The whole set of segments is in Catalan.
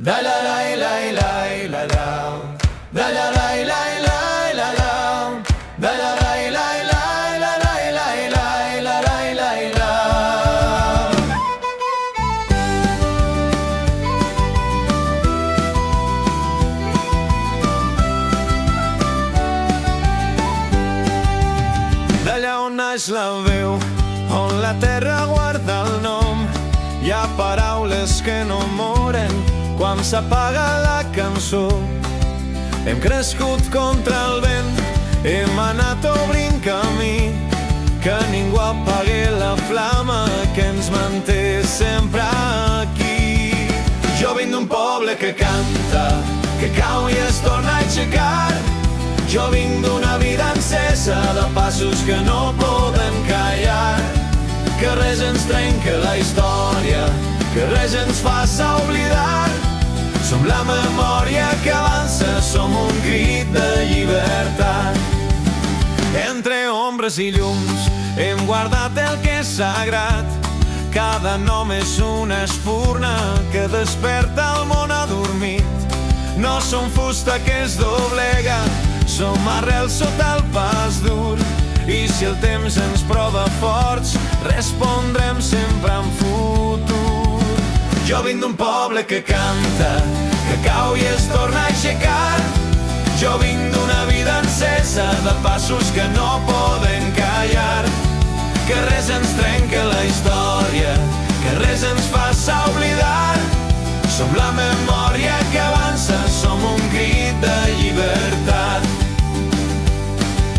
Da la la la la la la, da la la la la la la, da la la la la la la la la la. D'allà on naix la veu, on la terra guarda el nom, hi ha paraules que no moren quan s'apaga la cançó. Hem crescut contra el vent, hem anat obrint camí, que ningú apagui la flama que ens manté sempre aquí. Jo vinc d'un poble que canta, que cau i es torna a aixecar. Jo vinc d'una vida encesa de passos que no poden callar, que res ens trenca la història, que res ens faça oblidar. Som la memòria que avança, som un crit de llibertat. Entre ombres i llums hem guardat el que és sagrat. Cada nom és una espurna que desperta el món adormit. No som fusta que es doblega, som arrel sota el pas dur. I si el temps ens prova forts, respondrem sempre en futur. Jo vinc d'un poble que canta, que cau i es torna a aixecar. Jo vinc d'una vida encesa de passos que no poden callar, que res ens trenca la història, que res ens faça oblidar. Som la memòria que avança, som un crit de llibertat.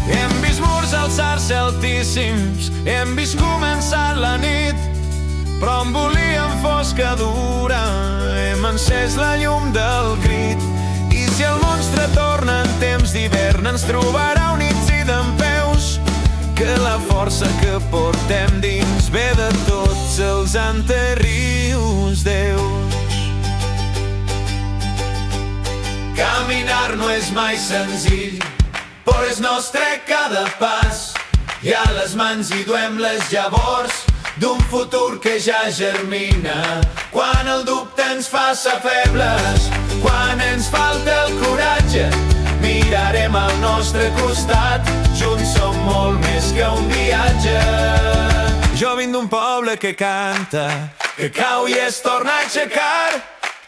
Hem vist murs alçar-se altíssims, hem vist començar la nit, però en volíem fosca dura, hem encès la llum del crit. I si el monstre torna en temps d'hivern, ens trobarà units i dempeus, que la força que portem dins ve de tots els anteriors déus. Caminar no és mai senzill, però és nostre cada pas. I a les mans hi duem les llavors d'un futur que ja germina. Quan el dubte ens faça febles, quan ens falta el coratge, mirarem al nostre costat, junts som molt més que un viatge. Jo vinc d'un poble que canta, que cau i es torna a aixecar.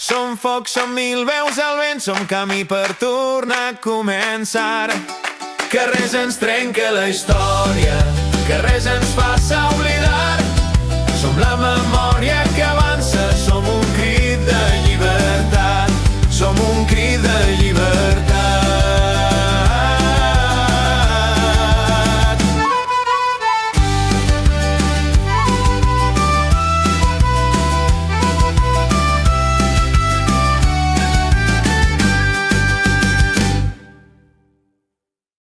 Som foc, som mil veus al vent, som camí per tornar a començar. Que res ens trenca la història, que res ens faça oblidar. Som la memòria que va